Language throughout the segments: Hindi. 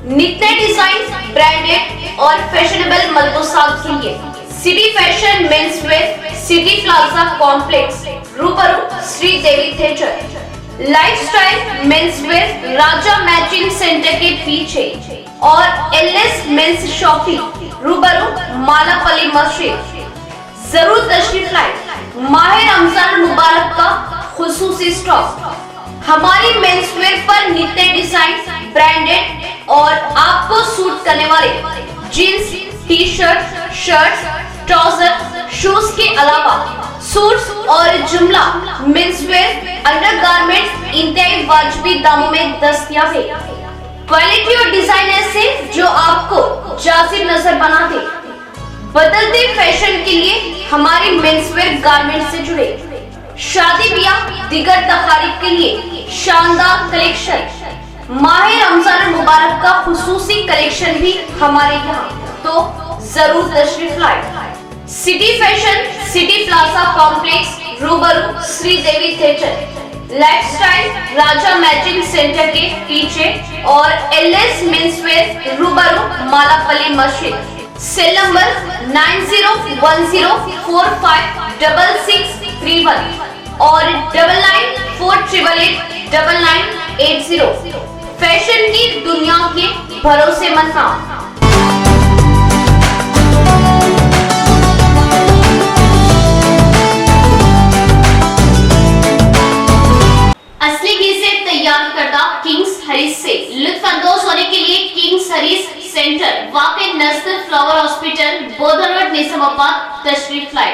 नित्य डिजाइन, ब्रांडेड और फैशनेबल मल्बोसात के लिए city fashion menswear, city plaza complex, रूबरू श्री देवी थिएटर, लाइफस्टाइल मेंसवेयर, राजा मैचिंग सेंटर के पीछे और एलएस मेंस शॉपिंग, रूबरू मालापल्ली मस्जिद। जरूर तशरीफ लाए। माह रमजान मुबारक का खुसूसी स्टॉक। हमारी मेंसवेयर पर नित्य डिजाइन, ब्रांडेड और आपको सूट करने वाले jeans, T shirt, shirts, trouser, shoes के अलावा सूट्स और जुमला मेंसवेयर अंडरगारमेंट्स इंतहाई वाजिबी दामों में दस्तयाब है। क्वालिटी और डिजाइन ऐसे जो आपको जाजिब नजर बनाते। बदलते फैशन के लिए हमारे मेंसवेयर गारमेंट से जुड़े। शादी ब्याह दिगर तकारीब के लिए शानदार कलेक्शन। माह रमजान मुबारक का खुसूसी कलेक्शन भी हमारे यहाँ, तो जरूर तशरीफ लाए। City fashion, city plaza complex, रूबरू श्री देवी थिएटर, लाइफस्टाइल राजा मैचिंग सेंटर के पीछे और एलएस मेंसवेयर, रूबरू मालापल्ली मस्जिद। सेल नंबर 9010456631 और 9948889980। फैशन की दुनिया के भरोसेमंद नाम। असली घी से तैयार करदा किंग्स हरीस से लुत्फानंदोज होने के लिए किंग्स हरीस सेंटर वाक़ई नज़दीक फ्लावर हॉस्पिटल, बोधन रोड, निजामाबाद तशरीफ लाए।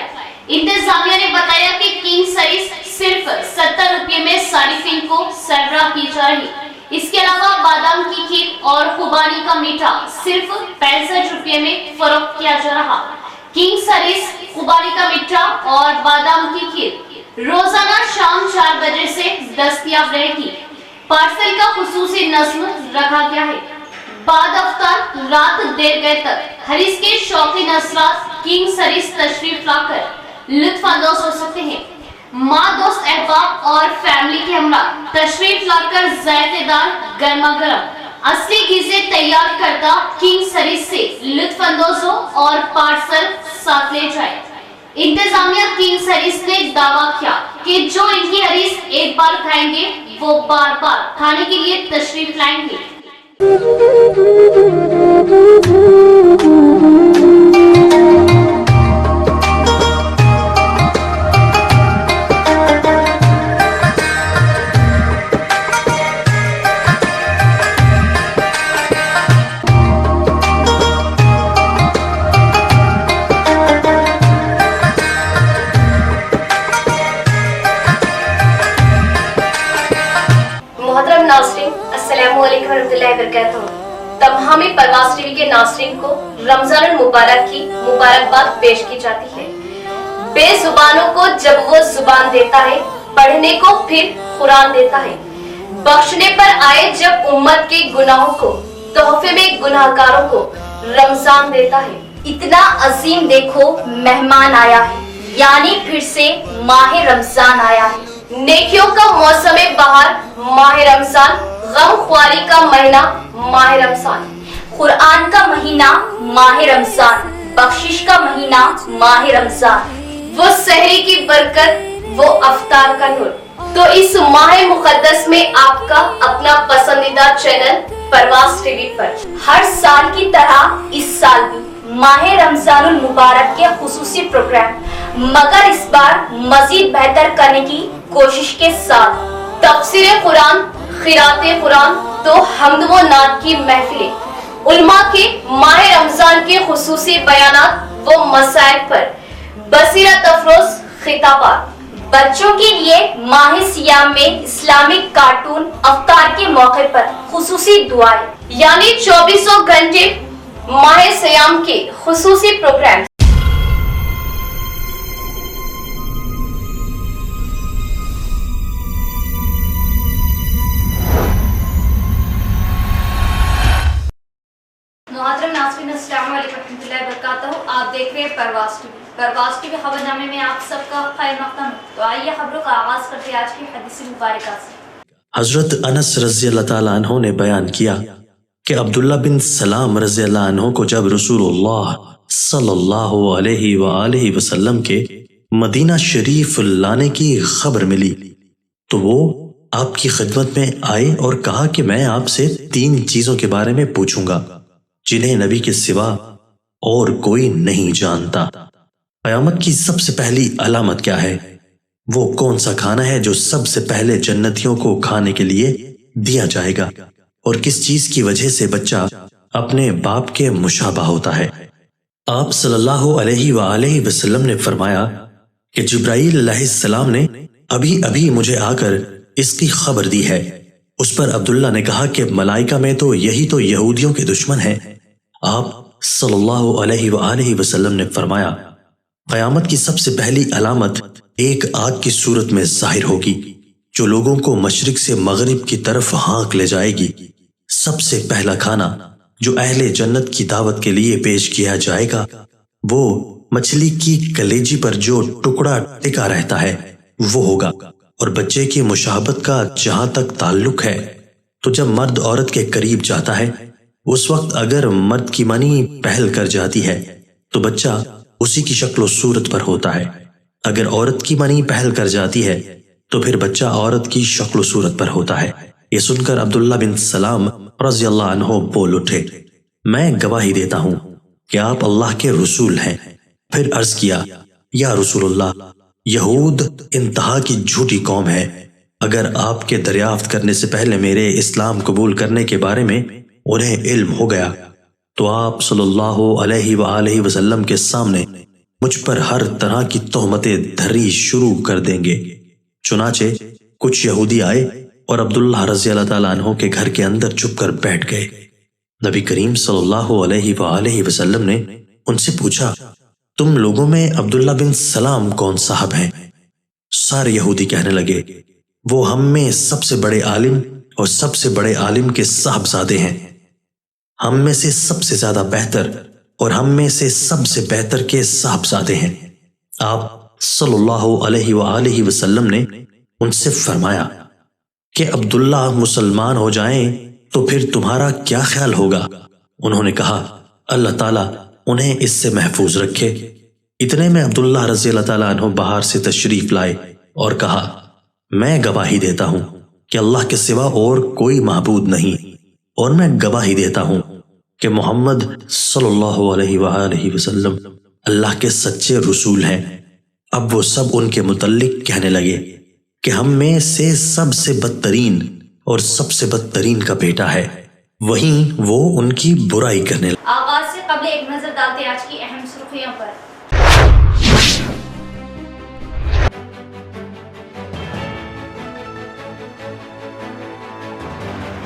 इंतजामिया ने बताया कि किंग्स हरीस सिर्फ 70 रुपये में सारिफिन को सरबराह की जा रही। इसके अलावा बादाम की खीर और खुबानी का मीठा सिर्फ 65 रुपये में फरोख्त किया जा रहा। किंग्स हरीस खुबानी का मीठा और बादाम की खीर रोजाना शाम 4 बजे से दस्तयाब रहेगी। पार्सल का खुसूसी नस्म रखा गया है। बाद अफ्तार रात देर गए तक हरीस के शौकीन असरात किंग्स हरीस तशरीफ लाकर लुत्फानंदोज हो सकते हैं। माँ, दोस्त, अहबाब और फैमिली के हमरा तशरीफ लाकर जायकेदार गर्मा गर्म असली घी से तैयार करता किंग्स हरीस से लुत्फानंदोज हो और पार्सल साथ ले जाए। इंतजामिया किंग्स हरीस ने दावा किया कि जो इनकी हरीस एक बार खाएंगे वो बार बार खाने के लिए तशरीफ लाएंगे। मोहतरम नाज़रीन, अस्सलामु अलैकुम वरहमतुल्लाहि वबरकातुहू। तमामी परवाज़ टीवी के नाज़रीन को रमजान मुबारक की मुबारकबाद पेश की जाती है। बेजुबानों को जब वो जुबान देता है, पढ़ने को फिर कुरान देता है। बख्शने पर आए जब उम्मत के गुनाहों को, तोहफे में गुनाहगारों को रमजान देता है। इतना अजीम देखो मेहमान आया है, यानी फिर से माह रमजान आया है। नेकियों का मौसम बहार माह रमजान, गम ख्वारी का महीना माह रमजान, कुरान का महीना माह रमजान, बख्शिश का महीना माह रमजान, वो सहरी की बरकत, वो अफ्तार का नूर। तो इस माह मुकद्दस में आपका अपना पसंदीदा चैनल परवाज़ टीवी पर हर साल की तरह इस साल भी माह रमजानुल मुबारक के खुसूसी प्रोग्राम, मगर इस बार मजीद बेहतर करने की कोशिश के साथ तफसीर कुरान, खिराते कुरान, तो हम्द व नात की महफिलें, उलमा के माह रमजान के खुसूसी बयानात व मसाइल पर बसीरत अफरोज खिताबात, बच्चों के लिए माह सियाम में इस्लामिक कार्टून, अफ्तार के मौके पर खुसूसी दुआएं, यानी 24 घंटे माह सियाम के खुसूसी प्रोग्राम। मोहतरम नाज़रीन, अस्सलाम वालेकुम रहमतुल्लाहि वबरकातुहू। आप देख रहे हैं परवाज़ टीवी। परवाज़ टीवी खबरनामे में आप सबका खैर मक़दम। तो आइए खबरों का आगाज़ करते हैं आज की हदीस मुबारका से। हजरत अनस रज़ी अल्लाह ताला अन्हु ने बयान किया, कि अब्दुल्ला बिन सलाम रज़ियल्लाहु अन्हु को जब रसूलुल्लाह सल्लल्लाहु अलैहि वसल्लम के मदीना शरीफ लाने की खबर मिली तो वो आपकी खिदमत में आए और कहा कि मैं आपसे 3 चीजों के बारे में पूछूंगा जिन्हें नबी के सिवा और कोई नहीं जानता। कयामत की सबसे पहली अलामत क्या है? वो कौन सा खाना है जो सबसे पहले जन्नतियों को खाने के लिए दिया जाएगा? और किस चीज की वजह से बच्चा अपने बाप के मुशाबा होता है? आप सल्लल्लाहु अलैहि वसल्लम ने फरमाया कि जिब्राईल अलैहिस्सलाम ने अभी अभी मुझे आकर इसकी खबर दी है। उस पर अब्दुल्ला ने कहा कि मलाइका में तो यही तो यहूदियों के दुश्मन हैं। आप सल्लल्लाहु अलैहि वसल्लम ने फरमाया, क़यामत की सबसे पहली अलामत एक आग की सूरत में जाहिर होगी जो लोगों को मशरिक से मगरिब की तरफ हाँक ले जाएगी। सबसे पहला खाना जो अहले जन्नत की दावत के लिए पेश किया जाएगा वो मछली की कलेजी पर जो टुकड़ा टिका रहता है वो होगा। और बच्चे की मुशाहबत का जहां तक ताल्लुक है तो जब मर्द औरत के करीब जाता है उस वक्त अगर मर्द की मनी पहल कर जाती है तो बच्चा उसी की शक्ल सूरत पर होता है। अगर औरत की मनी पहल कर जाती है तो फिर बच्चा औरत की शक्ल सूरत पर होता है। ये सुनकर अब्दुल्ला बिन सलाम रज़ियल्लाहु अन्हु बोल उठे, मैं गवाही देता हूँ कि आप अल्लाह के रसूल हैं। फिर अर्ज किया, या रसूलुल्लाह, यहूद इंतहा की झूठी कौम है। अगर आपके दरियाफ्त करने से पहले मेरे इस्लाम कबूल करने के बारे में उन्हें इल्म हो गया तो आप सल्लल्लाहु अलैहि वसल्लम के सामने मुझ पर हर तरह की तोहमतें धरी शुरू कर देंगे। चुनाचे कुछ यहूदी आए और अब्दुल्ला रज़ियल्लाहु ताला अन्हु के घर के अंदर चुपकर बैठ गए। नबी करीम सल्लल्लाहु अलैहि वसल्लम ने उनसे पूछा, तुम लोगों में अब्दुल्ला बिन सलाम कौन साहब हैं? सारे यहूदी कहने लगे, वो हम में सबसे बड़े आलिम और सबसे बड़े आलिम के साहबजादे हैं। हम में से सबसे ज्यादा बेहतर और हम में से सबसे बेहतर के साहबजादे हैं। आप सल्लल्लाहु अलैहि वसल्लम ने उनसे फरमाया कि अब्दुल्ला मुसलमान हो जाएं तो फिर तुम्हारा क्या ख्याल होगा? उन्होंने कहा, अल्लाह ताला उन्हें इससे महफूज रखे। इतने में अब्दुल्ला रज़ियल्लाहु ताला अन्हु बाहर से तशरीफ लाए और कहा, मैं गवाही देता हूं कि अल्लाह के सिवा और कोई माबूद नहीं और मैं गवाही देता हूं कि मोहम्मद सल्लल्लाहु अलैहि वसल्लम अल्लाह के सच्चे रसूल हैं। अब वो सब उनके मुतल्लिक कहने लगे कि हम में से सबसे बदतरीन और सबसे बदतरीन का बेटा है। वहीं वो उनकी बुराई करने लगे। आगाज से कबल एक नजर डालते आज की अहम सुर्खियों पर।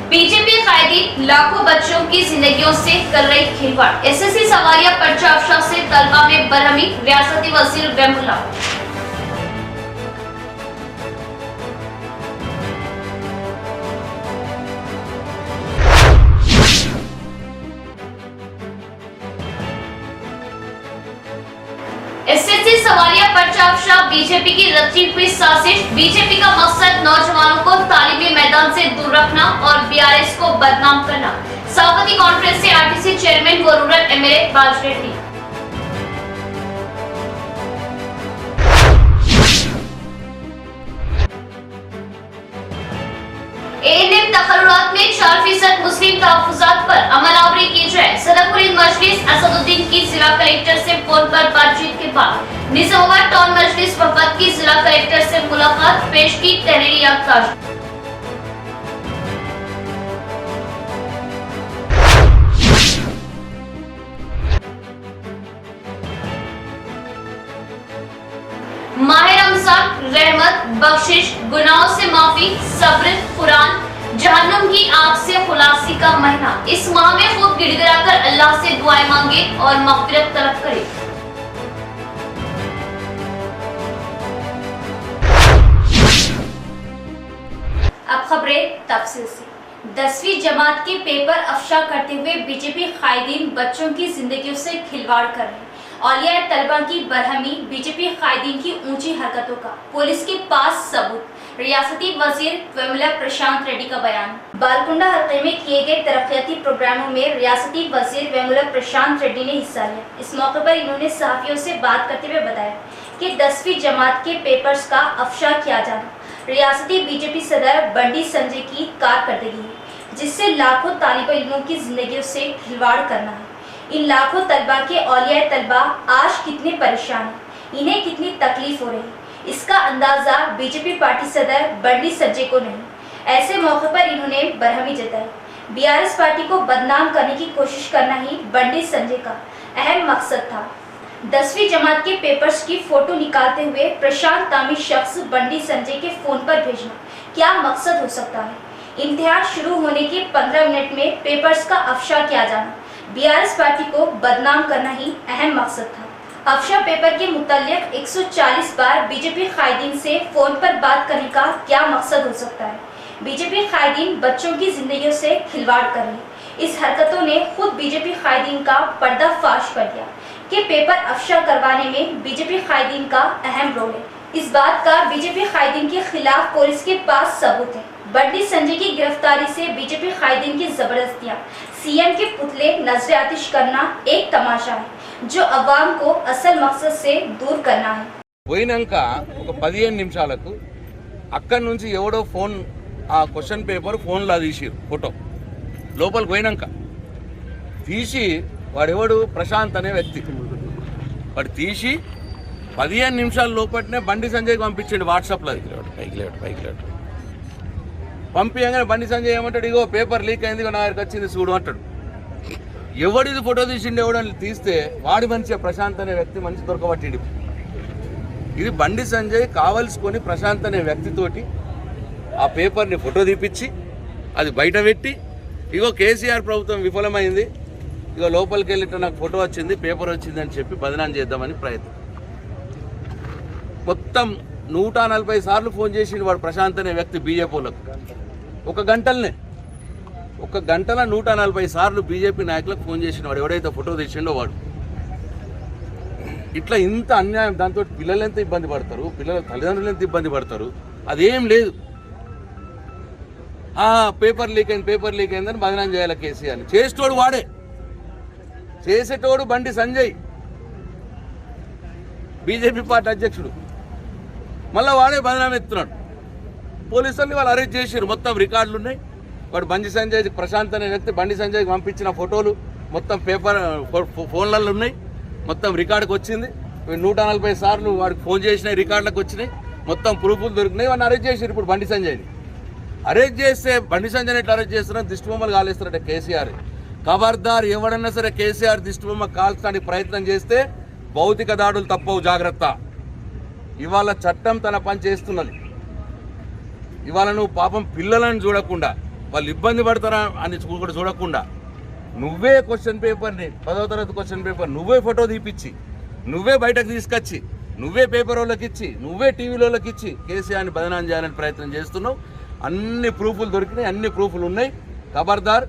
बीजेपी कायदी लाखों बच्चों की जिंदगियों से कर रही खिलवाड़। एसएससी सवालिया पर्चा अफशा से तलबा में बरहमी, रियासती वजीर वेमुला। एसएससी सवालिया पर्चा अफशा बीजेपी की रची हुई साजिश। बीजेपी का मकसद नौजवानों को तालीमी मैदान से दूर रखना और बीआरएस को बदनाम करना। सभापति कॉन्फ्रेंस से आरटीसी चेयरमैन व रूरल एमएलए बाजरेड्डी। एएनएम तकर्रुरात में 4% मुस्लिम तहफ्फुजात पर अमलावरी की जाए। सदर मुरीद मजलिस असदुद्दीन की जिला कलेक्टर से फोन पर बातचीत के बाद निजामाबाद टाउन मजलिस वफद की जिला कलेक्टर से मुलाकात, पेश की तहरीरी याददाश्त। माह रमजान रहमत, बख्शिश, गुनाहों से माफी, सब्र, कुरान, जहन्नुम की आग से खुलासी का महीना। इस माह में खूब गिड़गिड़ाकर अल्लाह से दुआएं मांगे और मग़फ़िरत तलब करें। अब खबरें तफसील से। 10वीं जमात के पेपर अफशा करते हुए बीजेपी कायदीन बच्चों की जिंदगियों से खिलवाड़ कर रहे हैं। औलिया तलबा की बरहमी, बीजेपी कायदीन की ऊंची हरकतों का पुलिस के पास सबूत। रियासती वजीर विमला प्रशांत रेड्डी का बयान। बालकुंडा हल्के में किए गए तरक्याती प्रोग्रामों में रियासती वजीर विमला प्रशांत रेड्डी ने हिस्सा लिया। इस मौके पर इन्होंने सहाफियों से बात करते हुए बताया कि 10वीं जमात के पेपर्स का अफशा किया जाना रियासती बीजेपी सदर बंडी संजय की कारकर्दगी है, जिससे लाखों तालिब इल्मों की जिंदगियों से खिलवाड़ करना है। इन लाखों तलबा के औलिया तलबा आज कितने परेशान हैं, इन्हें कितनी तकलीफ हो रही है, इसका अंदाजा बीजेपी पार्टी सदर बंडी संजय को नहीं। ऐसे मौके पर इन्होंने बरहमी जताई। बीआरएस पार्टी को बदनाम करने की कोशिश करना ही बंडी संजय का अहम मकसद था। 10वीं जमात के पेपर्स की फोटो निकालते हुए प्रशांत नामी शख्स बंडी संजय के फोन पर भेजना क्या मकसद हो सकता है? इम्तिहान शुरू होने के 15 मिनट में पेपर्स का अफशा किया जाना बीआरएस पार्टी को बदनाम करना ही अहम मकसद था। अफशा पेपर के मुताल्लिक 140 बार बीजेपी कायदीन से फोन पर बात करने का क्या मकसद हो सकता है? बीजेपी कायदीन बच्चों की जिंदगियों से खिलवाड़ कर रही। इस हरकतों ने खुद बीजेपी कायदीन का पर्दाफाश कर दिया कि पेपर अफशा करवाने में बीजेपी कायदीन का अहम रोल है। इस बात का बीजेपी कायदीन के खिलाफ पुलिस के पास सबूत है। बंडी संजय की गिरफ्तारी से बीजेपी कायदीन की जबरदस्तियां सीएम के पुतले नजर आतिश करना एक तमाशा है, जो अवाम को असल मकसद से दूर करना है। పోయినాక ఒక 15 నిమిషాలకు అక్కడి నుంచి ఎవడో ఫోన్ ఆ క్వశ్చన్ పేపర్ ఫోన్లో తీసిరు ఫోటో లోపలికి పోయినాక తీసి వాడెవడు ప్రశాంత్ అనే వ్యక్తి వాడు తీసి 15 నిమిషాల లోపలనే బండి సంజయ్కి పంపించండి వాట్సాప్లో. పైకి పంపించగానే బండి సంజయ్ ఏమంటాడు, ఇగో పేపర్ లీక్ అయింది, నా దగ్గరికి వచ్చింది చూడు అంటాడు. ఎవడిది ఫోటో తీసిండు ఎవడని తీస్తే వాడి మనిషి ప్రశాంత్ అనే వ్యక్తి మనిషి దొరకబట్టిండు. ఇది బండి సంజయ్ కావలసుకొని ప్రశాంత్ అనే వ్యక్తితోటి ఆ పేపర్ని ఫోటో తీపిచ్చి అది బయట పెట్టి, ఇగో కేసీఆర్ ప్రభుత్వం విఫలమైంది, ఇగో లోపలికి వెళ్ళిట నాకు ఫోటో వచ్చింది, పేపర్ వచ్చింది అని చెప్పి బదనాం చేద్దామని ప్రయత్నం. మొత్తం 140 సార్లు ఫోన్ చేసిండు వాడు ప్రశాంత్ అనే వ్యక్తి బీజేపీలకు. ఒక గంటలో 140 సార్లు బీజేపీ నాయకులకు ఫోన్ చేసిన వాడు ఎవడైతే ఫోటో తీసిండో వాడు. ఇట్లా ఇంత అన్యాయం, దాంతో పిల్లలు ఎంత ఇబ్బంది పడతారు, పిల్లల తల్లిదండ్రులు ఎంత ఇబ్బంది పడతారు. అదేం లేదు, పేపర్ లీక్ అయిందని బదనాం చేయాలి కేసీఆర్. చేసేటోడు వాడే, చేసేటోడు బండి సంజయ్ బీజేపీ పార్టీ అధ్యక్షుడు. మళ్ళీ వాడే బదనాం ఎత్తున్నాడు. పోలీసుల్ని వాళ్ళు అరెస్ట్ చేశారు, మొత్తం రికార్డులు ఉన్నాయి. వాడు బండి సంజయ్ ప్రశాంత్ అనే వ్యక్తి బండి సంజయ్కి పంపించిన ఫోటోలు మొత్తం పేపర్ ఫోన్లలో ఉన్నాయి, మొత్తం రికార్డుకి వచ్చింది. 140 సార్లు వాడికి ఫోన్ చేసిన రికార్డులకు వచ్చినాయి, మొత్తం ప్రూఫ్లు దొరికినాయి. వాడిని అరెస్ట్ చేశారు. ఇప్పుడు బండి సంజయ్ని అరెస్ట్ చేస్తే బండి సంజయ్ని ఎట్లా అరెస్ట్ చేస్తున్నారని దిష్టిబొమ్మలు కాలేస్తారంటే కేసీఆర్. ఖబర్దార్, ఎవడన్నా సరే కేసీఆర్ దిష్టిబొమ్మ కాల్చడానికి ప్రయత్నం చేస్తే భౌతిక దాడులు తప్పవు, జాగ్రత్త. ఇవాళ చట్టం తన పని చేస్తున్నది. ఇవాళ నువ్వు పాపం పిల్లలను చూడకుండా, వాళ్ళు ఇబ్బంది పడతారా అని కూడా చూడకుండా, నువ్వే క్వశ్చన్ పేపర్ని 10వ తరగతి క్వశ్చన్ పేపర్ నువ్వే ఫోటో తీపిచ్చి, నువ్వే బయటకు తీసుకొచ్చి, నువ్వే పేపర్ వాళ్ళకి ఇచ్చి, నువ్వే టీవీలోకి ఇచ్చి కేసీఆర్ని బదనాం చేయాలని ప్రయత్నం చేస్తున్నావు. అన్ని ప్రూఫ్లు దొరికినాయి, అన్ని ప్రూఫ్లు ఉన్నాయి. खबरदार,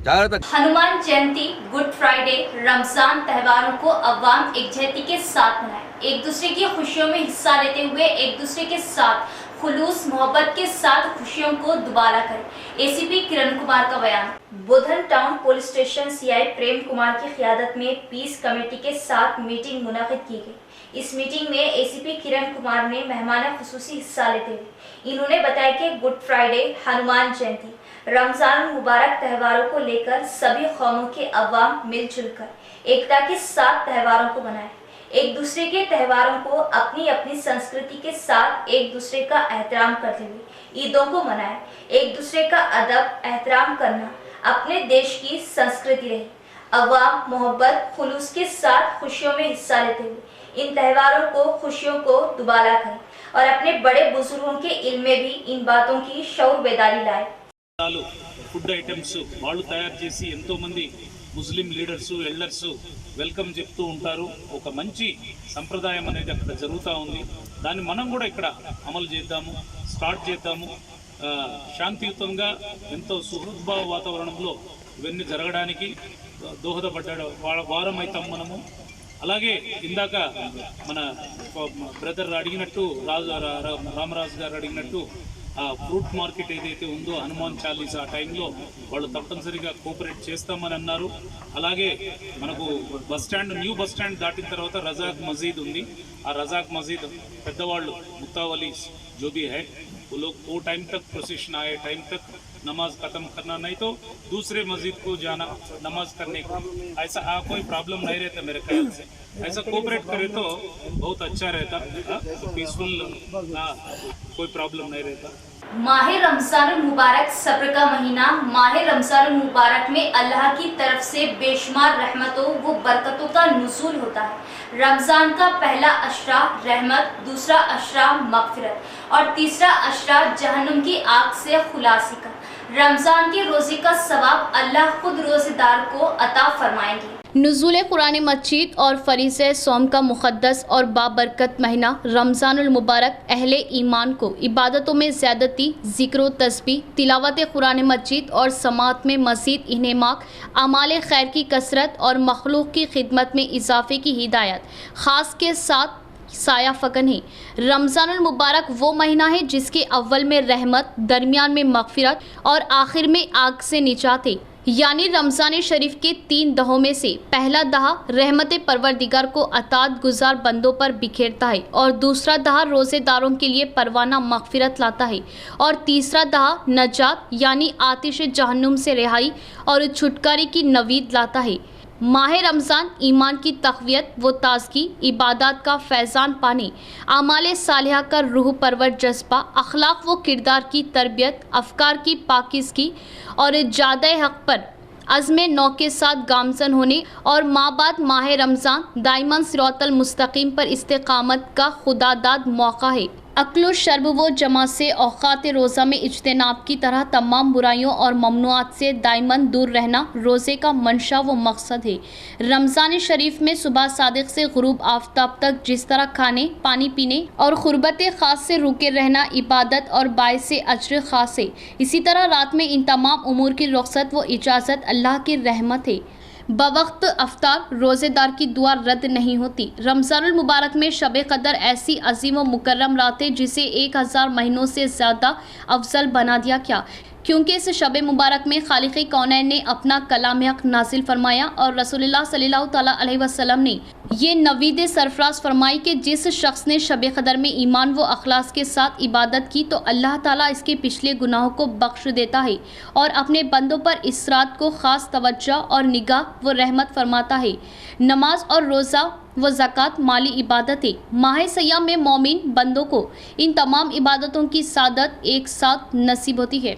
जागृत। हनुमान जयंती, गुड फ्राइडे, रमजान त्योहारों को अवाम एकजुटता के साथ मनाए, एक दूसरे की खुशियों में हिस्सा लेते हुए एक दूसरे के साथ खुलूस मोहब्बत के साथ खुशियों को दोबारा करें। एसीपी किरण कुमार का बयान। Bodhan town police station CI Prem Kumar की क़ियादत में पीस कमेटी के साथ मीटिंग मुनाकिद की गई। इस मीटिंग में एसीपी किरण कुमार ने मेहमान खुसूसी हिस्सा लेते हुए इन्होंने बताया कि गुड फ्राइडे, हनुमान जयंती, रमजान मुबारक त्योहारों को लेकर सभी कौमों के अवाम मिलजुल कर एकता के साथ त्योहारों को मनाएं। एक दूसरे के त्योहारों को अपनी अपनी संस्कृति के साथ एक दूसरे का एहतराम करते हुए ईदों को मनाएं। एक दूसरे का अदब एहतराम करना अपने देश की संस्कृति रही। अवाम मोहब्बत खुलूस के साथ खुशियों में हिस्सा लेते हुए इन त्योहारों को खुशियों को दुबारा करें और अपने बड़े बुजुर्गों के इल्म में भी इन बातों की शऊर बेदारी लाए। ఫుడ్ ఐటమ్స్ వాళ్ళు తయారు చేసి ఎంతో మంది ముస్లిం లీడర్స్ ఎల్డర్స్ వెల్కమ్ చెప్తూ ఉంటారు. ఒక మంచి సంప్రదాయం అనేది అక్కడ జరుగుతూ ఉంది. దాన్ని మనం కూడా ఇక్కడ అమలు చేద్దాము, స్టార్ట్ చేద్దాము. శాంతియుతంగా ఎంతో సుహృద్భావ వాతావరణంలో ఇవన్నీ జరగడానికి దోహదపడ్డ వారం అవుతాం మనము. అలాగే ఇందాక మన బ్రదర్ అడిగినట్టు రామరాజు గారు అడిగినట్టు ఆ ఫ్రూట్ మార్కెట్ ఏదైతే ఉందో హనుమాన్ చాలీస్ ఆ టైంలో వాళ్ళు తప్పనిసరిగా కోఆపరేట్ చేస్తామని అన్నారు. అలాగే మనకు న్యూ బస్ స్టాండ్ దాటిన తర్వాత రజాక్ మసీద్ ఉంది. ఆ రజాక్ మసీద్ పెద్దవాళ్ళు ముత్తావली जो भी है वो लोग वो टाइम तक प्रोसेशन आए टाइम तक नमाज ख़त्म करना, नहीं तो दूसरे मस्जिद को जाना नमाज करने को, ऐसा कोई प्रॉब्लम नहीं रहता मेरे ख्याल से. ऐसा कोऑपरेट करे तो बहुत अच्छा रहता, पीसफुल, कोई प्रॉब्लम नहीं रहता. माह रमजान मुबारक सब्र का महीना. माह रमजान मुबारक में अल्लाह की तरफ से बेशुमार रहमतों व बरकतों का नुज़ूल होता है. रमजान का पहला अशरा रहमत, दूसरा अशरा मगफिरत और तीसरा अशरा जहन्नुम की आग से खुलासी का. रमजान के रोजे का सवाब अल्लाह खुद रोजेदार को अता फरमाएंगे. नुज़ूल कुरान मजीद और फरीज़ सोम का मुक़द्दस और बाबरकत महीना रमज़ानुल मुबारक अहले ईमान को इबादतों में ज़्यादती, ज़िक्र तस्बीह, तिलावत कुरान मजीद और समात में मज़ीद इन्हेमाक, अमाल खैर की कसरत और मखलूक की खिदमत में इजाफ़े की हिदायत ख़ास के साथ साया फ़कन है. रमज़ानुल मुबारक वो महीना है जिसके अव्वल में रहमत, दरमियान में मगफिरत और आखिर में आग से निजात है. यानी रमज़ान शरीफ के 3 दहों में से पहला दहा रहमत परवरदिगार को अतात गुजार बंदों पर बिखेरता है और दूसरा दहा रोज़ेदारों के लिए परवाना मगफिरत लाता है और तीसरा दहा नजात यानी आतिश जहन्नुम से रिहाई और छुटकारे की नवीद लाता है. माह रमज़ान ईमान की तक़वियत व ताज़गी, इबादत का फैज़ान पाने, आमाल सालिहा का रूह परवर जज्बा, अखलाक व किरदार की तरबियत, अफकार की पाकिज़गी और जादा हक़ पर अज़्म नौ के साथ गामज़न होने और माबाद माह रमज़ान दाइमन सिरातल मुस्तकीम पर इस्तिक़ामत का खुदादाद मौका है. अक्ल शर्ब व जमा से औक़ात रोज़ा में इज्तिनाब की तरह तमाम बुराइयों और ममनुआत से दाइमन दूर रहना रोज़े का मंशा व मकसद है. रमज़ान शरीफ में सुबह सादिक से गुरूब आफ्ताब तक जिस तरह खाने, पानी पीने और ख़ुरबत ख़ास से रुके रहना इबादत और बायस अज्र ख़ास है, इसी तरह रात में इन तमाम उमूर की रुख़सत व इजाज़त अल्लाह की रहमत है. बवक्त अफ्तार रोज़ेदार की दुआ रद्द नहीं होती. रमज़ानुल मुबारक में शब कदर ऐसी अजीम व मुकर्रम रात है जिसे 1000 महीनों से ज़्यादा अफजल बना दिया गया, क्योंकि इस शब मुबारक में खालिक़ कौनैन ने अपना कलाम हक़ नाज़िल फरमाया और रसूलुल्लाह सल्लल्लाहु तआला अलैहि वसल्लम ने ये नवीद सरफराज फरमाई कि जिस शख्स ने शब कदर में ईमान व अखलास के साथ इबादत की तो अल्लाह ताला इसके पिछले गुनाहों को बख्श देता है और अपने बंदों पर इस रात को ख़ास तवज्जो और निगाह व रहमत फरमाता है. नमाज और रोज़ा व ज़कात माली इबादत है. माह सयाम में मोमिन बंदों को इन तमाम इबादतों की सादत एक साथ नसीब होती है.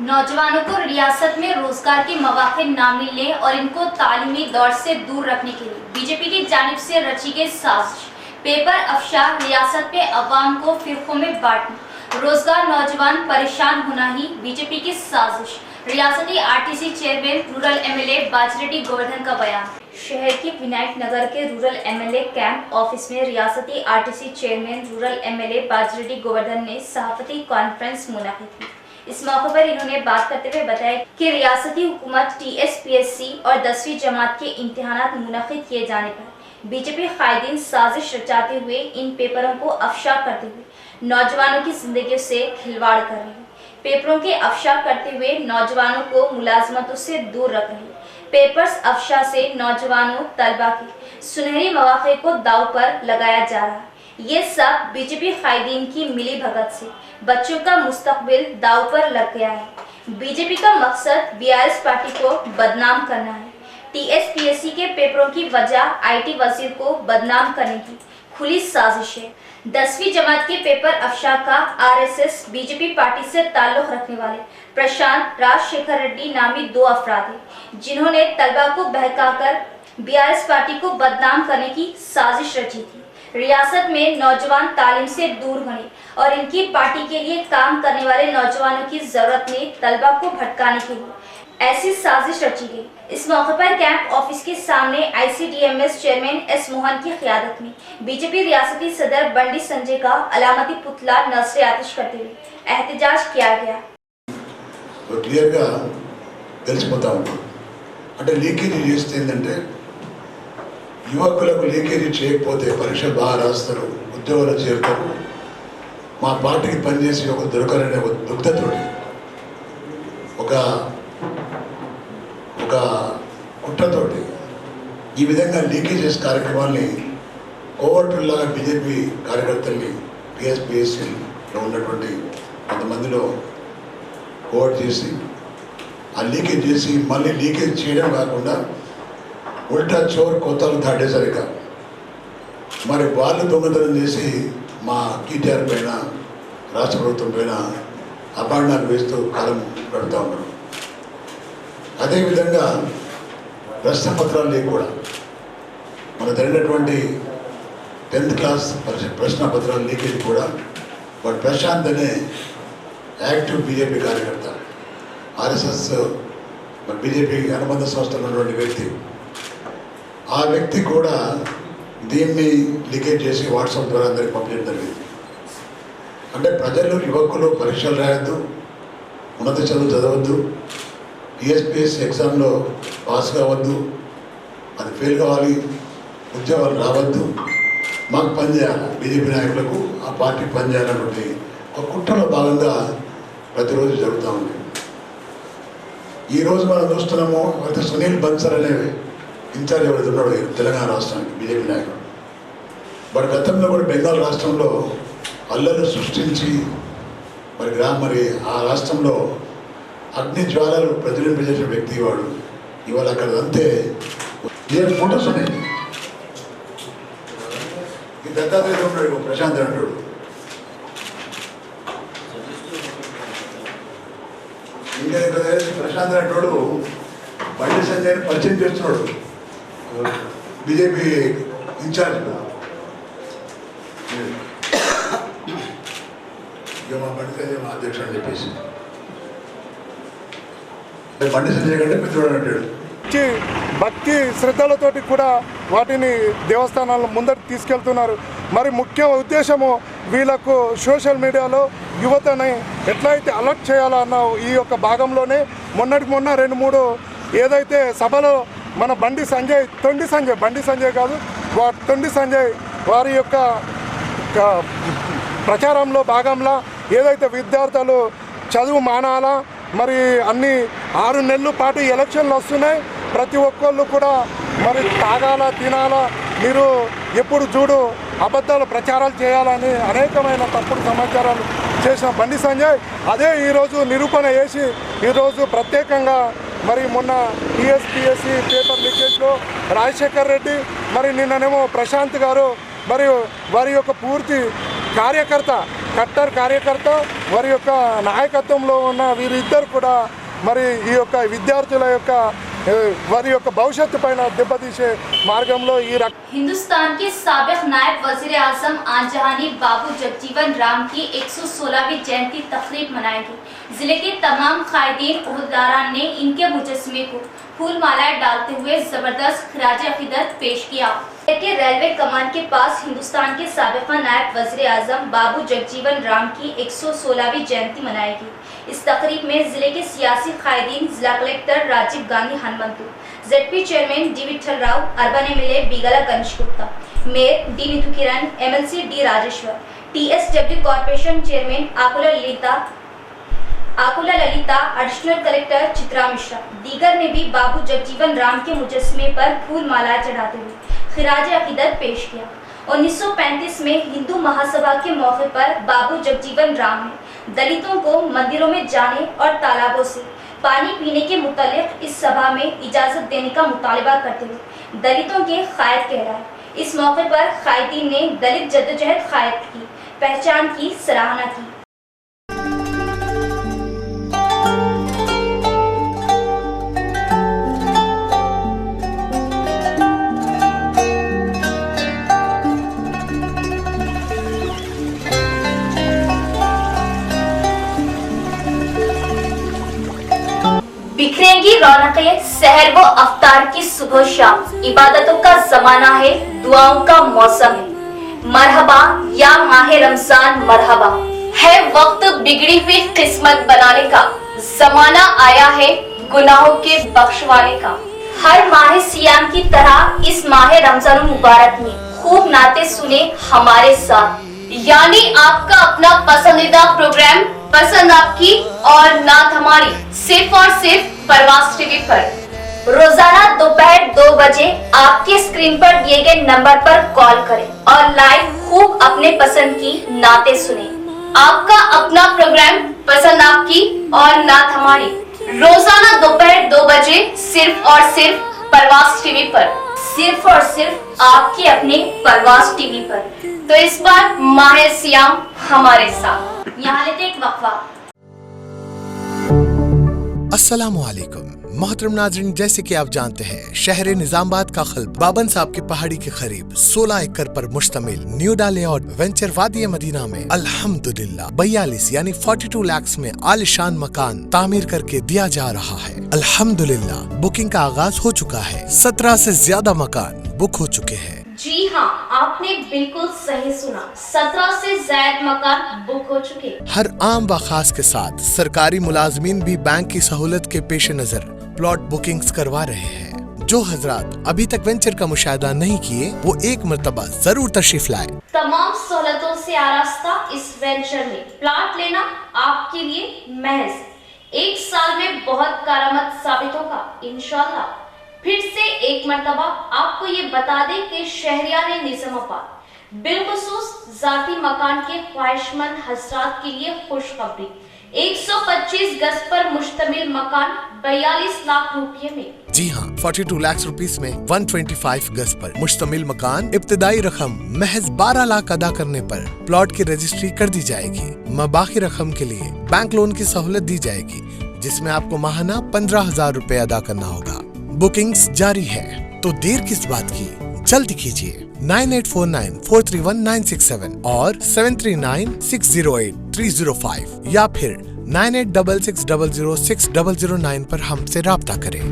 नौजवानों को रियासत में रोजगार के मौके न मिलने और इनको तालीमी दौर से दूर रखने के लिए बीजेपी की जानिब से रची गई साजिश. पेपर अफशा रियासत में अवाम को फिरकों में बांटना, रोजगार नौजवान परेशान होना ही बीजेपी की साजिश. रियासती RTC chairman rural MLA Bajireddy Govardhan का बयान. शहर की विनायक नगर के रूरल एमएलए कैंप ऑफिस में रियासती RTC chairman rural MLA Bajireddy Govardhan ने सहाफती कॉन्फ्रेंस मुनाकिद की. इस मौके पर इन्होंने बात करते हुए बताया कि रियासती हुकूमत टीएसपीएससी और 10वीं जमात के इम्तिहानात मुनक़िद किए जाने पर बीजेपी कायदीन साजिश रचाते हुए इन पेपरों को अफशा करते हुए नौजवानों की जिंदगी से खिलवाड़ कर रही है. पेपरों के अफशा करते हुए नौजवानों को मुलाजमतों से दूर रख रही है. पेपर्स अफशा से नौजवानों तलबा के सुनहरी मौके को दाव पर लगाया जा रहा है. ये सब बीजेपी कायदीन की मिली भगत से बच्चों का मुस्तकबिल दाव पर लग गया है. बीजेपी का मकसद बीआरएस पार्टी को बदनाम करना है. टीएसपीएससी के पेपरों की वजह आईटी वजीर को बदनाम करने की खुली साजिश है. 10वीं जमात के पेपर अफशा का आरएसएस बीजेपी पार्टी से ताल्लुक रखने वाले प्रशांत राजशेखर रेड्डी नामी 2 अफराद हैं, जिन्होंने तलबा को बहकाकर बीआरएस पार्टी को बदनाम करने की साजिश रची थी. रियासत में नौजवान तालीम से दूर होने और इनकी पार्टी के लिए काम करने वाले नौजवानों की जरूरत में तलबा को भटकाने के लिए ऐसी साजिश रची गई. इस मौके पर कैंप ऑफिस के सामने आईसीडीएमएस चेयरमैन एस मोहन की क़ियादत में बीजेपी रियासती सदर बंडी संजय का अलामती पुतला नज़र आतिश करते हुए एहतजाज किया गया. క్లియర్గా తెలిసిపోతా ఉంటుంది. అంటే లీకేజ్ చేస్తే ఏంటంటే యువకులకు లీకేజీ చేయకపోతే పరీక్షలు బాగా రాస్తారు, ఉద్యోగాలు చేరుతారు, మా పార్టీకి పనిచేసి ఒక దొరకరనే ఒక దుగ్ధతోటి ఒక కుట్రతోటి ఈ విధంగా లీకేజెస్ కార్యక్రమాల్ని కోవర్టుల్లాగా బీజేపీ కార్యకర్తల్ని టీఎస్పీఎస్సీలో ఉన్నటువంటి కొంతమందిలో కోవర్ట్ చేసి ఆ లీకేజ్ చేసి మళ్ళీ లీకేజ్ చేయడం కాకుండా ఉల్టా చోర్ కొత్తలు దాటేసరిగా మరి వాళ్ళు దొంగతనం చేసి మా కేటీఆర్ పైన రాష్ట్ర ప్రభుత్వం పైన అపాండాలు వేస్తూ కాలం గడుపుతూ ఉన్నారు. అదేవిధంగా ప్రశ్నపత్రాలు కూడా మన జరిగినటువంటి 10th క్లాస్ ప్రశ్నపత్రాల లీకేజ్ కూడా వాడు ప్రశాంత్ అనే యాక్టివ్ బీజేపీ కార్యకర్త, ఆర్ఎస్ఎస్ బీజేపీ అనుబంధ సంస్థలో ఉన్నటువంటి వ్యక్తి, ఆ వ్యక్తి కూడా దీన్ని లీకేజ్ చేసి వాట్సాప్ ద్వారా అందరికి పంపించడం జరిగింది. అంటే ప్రజలు యువకులు పరీక్షలు రాయొద్దు, ఉన్నత చదువు చదవద్దు, టీఎస్పీఎస్సీ ఎగ్జామ్లో పాస్ కావద్దు, అది ఫెయిల్ కావాలి, ఉద్యోగాలు రావద్దు, మాకు పనిచేయాలి, బీజేపీ నాయకులకు ఆ పార్టీకి పనిచేయాలన్నటువంటి ఒక కుట్రలో భాగంగా ప్రతిరోజు జరుగుతూ ఉంది. ఈరోజు మనం చూస్తున్నాము, అయితే సునీల్ బన్సల్ అనే ఇన్ఛార్జ్ ఎవరైతే ఉన్నాడు తెలంగాణ రాష్ట్రానికి బీజేపీ నాయకుడు, వాడు గతంలో కూడా బెంగాల్ రాష్ట్రంలో అల్లలు సృష్టించి మరి ఆ రాష్ట్రంలో అగ్ని జ్వాలలు ప్రజ్వలింపజేసిన వ్యక్తి వాడు. ఇవాళ అక్కడ అంతే ఏ ఫోటోస్ ఉన్నాయి. ఈ దత్తాత్రేయ ఉన్నాడు, ప్రశాంత్ అంటాడు, ఇంకా ఇక్కడ ప్రశాంత్ అంటాడు బండి సంజయ్ని పరిచయం చేస్తున్నాడు బీజేపీ ఇన్ఛార్జ్. ఇక మా బండి సంజయ్ మా అధ్యక్షుడు అని చెప్పేసి బండి సంజయ్ కంటే పెద్దవాడు అంటాడు. భక్తి శ్రద్ధలతోటి కూడా వాటిని దేవస్థానాల ముందరికి తీసుకెళ్తున్నారు. మరి ముఖ్య ఉద్దేశము వీళ్ళకు సోషల్ మీడియాలో యువతని ఎట్లయితే అలర్ట్ చేయాలన్న ఈ యొక్క భాగంలోనే మొన్నటికి మొన్న 2-3 ఏదైతే సభలో మన బండి సంజయ్ కాదు తొండి సంజయ్ వారి యొక్క ప్రచారంలో భాగంలో ఏదైతే విద్యార్థులు చదువు మానాలా, మరి అన్ని 6 నెలల పాటు ఎలక్షన్లు వస్తున్నాయి, ప్రతి ఒక్కళ్ళు కూడా మరి తాగాల తినాలా, మీరు ఎప్పుడు చూడు అబద్ధాలు ప్రచారాలు చేయాలని అనేకమైన తప్పుడు సమాచారాలు చేసిన బండి సంజయ్ అదే ఈరోజు నిరూపణ చేసి ఈరోజు ప్రత్యేకంగా మరి మొన్న టీఎస్పీఎస్సీ పేపర్ లీకేజ్లో రాజశేఖర్ రెడ్డి, మరి నిన్ననేమో ప్రశాంత్ గారు, మరి వారి యొక్క పూర్తి కట్టర్ కార్యకర్త వారి యొక్క నాయకత్వంలో ఉన్న వీరిద్దరు కూడా మరి ఈ యొక్క విద్యార్థుల యొక్క వారి యొక్క భవిష్యత్తు పైన దెబ్బతీసే మార్గంలో ఈ हिंदुस्तान के साबिक नायब वजीर आजम आनजहानी बाबू जगजीवन राम की 116वीं जयंती तकरीब मनाएगी। जिले के तमाम कायदीन उहदेदारान ने इनके मुजस्समे को फूल मालाएं डालते हुए जबरदस्त खिराज अकीदत पेश किया। के रेलवे कमान के पास हिंदुस्तान के साबिक नायब वजीर आजम बाबू जगजीवन राम की 116वीं जयंती मनाएगी। इस तकरीब में जिले के सियासी कायदीन, जिला collector Rajiv Gandhi Hanumanthu, ZP chairman D Vithal Rao, urban MLA Bigala Ganesh Gupta, mayor D Neetu Kiran, MLC D Rajeshwar, TSW corporation chairman Akula Lalitha, additional collector Chitra Mishra, दीगर ने भी बाबू जगजीवन राम के मुजस्समे पर फूल माला चढ़ाते हुए खिराज अकीदत पेश किया। 1935 में हिंदू महासभा के मौके पर बाबू जगजीवन राम ने दलितों को मंदिरों में जाने और तालाबों से पानी पीने के मुतालिक इस सभा में इजाजत देने का मुतालबा करते हुए दलितों के कायद कहलाए। इस मौके पर कायदीन ने दलित जद्दोजहद कायद की पहचान की सराहना की। बिखरेंगी रौनकें सहर व अफ्तार की सुबह शाम, इबादतों का जमाना है, दुआओं का मौसम है, मरहबा या माहे रमजान मरहबा है, वक्त बिगड़ी हुई किस्मत बनाने का, जमाना आया है गुनाहों के बख्शवाने का। हर माह सियाम की तरह इस माह रमजान मुबारक में खूब नाते सुने हमारे साथ, यानी आपका अपना पसंदीदा प्रोग्राम पसंद आपकी और नात हमारी, सिर्फ और सिर्फ परवाज़ टीवी पर। रोजाना दोपहर 2 बजे आपके स्क्रीन पर दिए गए नंबर पर कॉल करें और लाइव खूब अपने पसंद की नाते सुने। आपका अपना प्रोग्राम पसंद आपकी और नात हमारी, रोजाना दोपहर 2 बजे सिर्फ और सिर्फ परवाज़ टीवी पर, सिर्फ और सिर्फ आपके अपने परवाज़ टीवी पर। तो इस बार माह सियाम हमारे साथ। यहाँ लेते एक वक्फा। अस्सलामुअलैकुम मोहतरम नाज़रीन, जैसे कि आप जानते हैं शहर निजामाबाद का खल्ब बाबन साहब की पहाड़ी के करीब 16 एकड़ पर मुश्तमिल न्यू लेआउट वेंचर वादी मदीना में अल्हम्दुलिल्लाह 42 यानी 42 लाख में आलिशान मकान तामीर करके दिया जा रहा है। अल्हम्दुलिल्लाह बुकिंग का आगाज हो चुका है। 17 से ज्यादा मकान बुक हो चुके हैं। जी हाँ, आपने बिल्कुल सही सुना, 17 से ज्यादा मकान बुक हो चुके। हर आम व खास के साथ सरकारी मुलाजमीन भी बैंक की सहूलत के पेश नजर प्लॉट बुकिंग्स करवा रहे हैं। जो हजरात अभी तक वेंचर का मुशाहिदा नहीं किए वो एक मर्तबा जरूर तशरीफ लाए। तमाम सहूलतों से आरास्ता इस वेंचर में प्लॉट लेना आपके लिए महज 1 साल में बहुत कारआमद साबित होगा इंशाल्लाह। फिर से एक मर्तबा आपको ये बता दें कि शहरियार निजामाबाद बिलखुसूस जाती मकान के ख्वाहिशमंद हजरात के लिए खुशखबरी, 125 गज पर मुश्तमिल मकान 42 लाख रुपये में। जी हाँ, 42 लाख रुपीस में 125 गज पर मुश्तमिल मकान। इब्तिदाई रकम महज 12 लाख अदा करने पर प्लॉट की रजिस्ट्री कर दी जाएगी। मबाकी रकम के लिए बैंक लोन की सहूलत दी जाएगी, जिसमें आपको माहाना 15,000 रुपए अदा करना होगा। बुकिंग्स जारी है, तो देर किस बात की, जल्दी कीजिए। 9849431967 और 7396083005 या फिर 9866006009 पर हमसे राब्ता करें।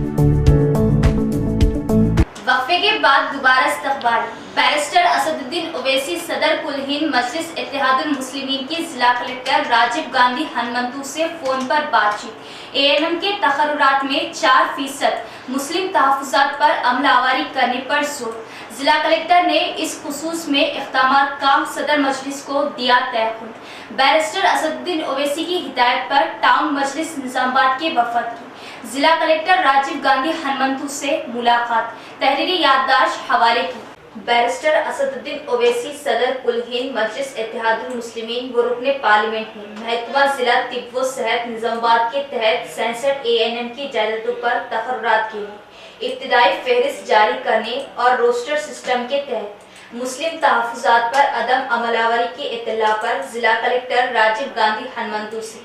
वक्फे के बाद दोबारा इस्तकबाल। बैरिस्टर असदुद्दीन ओवैसी सदर कुल हिंद मजलिस इत्तेहादुल मुस्लिमीन की जिला कलेक्टर राजीव गांधी हनुमंतु से फोन पर बातचीत। एएनएम के तकर्रुरात में 4% मुस्लिम तहफ़्फ़ुज़ात पर अमलावरी करने पर जोर। जिला कलेक्टर ने इस खुसूस में इक़दामात का सदर मजलिस को दिया तयक़ुन। बैरिस्टर असदुद्दीन ओवैसी की हिदायत पर टाउन मजलिस निजामाबाद के वफद की जिला कलेक्टर राजीव गांधी हनुमंतु से मुलाकात, तहरीरी याददाश्त हवाले की। बैरिस्टर असदुद्दीन ओवैसी सदर कुल हिंद मजलिस इत्तेहादुल मुस्लिमीन व रुकने पार्लियामेंट ने महकमा जिला तिब व सेहत निजामाबाद के तहत 67 एएनएम की जायदादों पर तकर्रुरात के लिए इब्तिदाई फहरिस्त जारी करने और रोस्टर सिस्टम के तहत मुस्लिम तहफ़्फ़ुज़ात पर अदम अमलावरी की इत्तला पर जिला कलेक्टर राजीव गांधी हनुमंतु से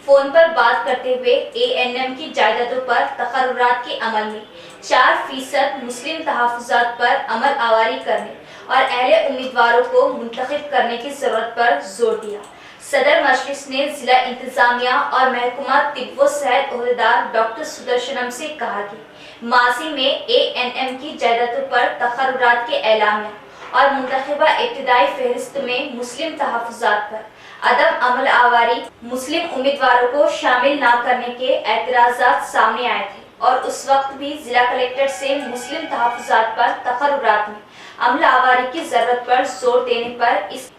फोन पर बात करते हुए एएनएम की जायदादों पर तकर्रुरात के अमल में 4% मुस्लिम तहफ़्फ़ुज़ात पर अमल आवारी करने और अहले उम्मीदवारों को मुंतखब करने की जरूरत पर जोर दिया। सदर मजलिस ने जिला इंतजामिया और महकमा तिब व सेहत ओहदेदार डॉक्टर सुदर्शनम से कहा कि माजी में एएनएम की जायदादों पर तकर्रुरात के एलामिया और मुंतखबा इब्तिदाई फहरिस्त में मुस्लिम तहफ़्फ़ुज़ात पर अदम अमल आवारी मुस्लिम उम्मीदवारों को शामिल न करने के एतराज़ात सामने आए थे और उस वक्त भी जिला कलेक्टर से मुस्लिम तहफ़्फ़ुज़ात पर तकर्रुरात में अमल आवारी की जरूरत पर जोर देने पर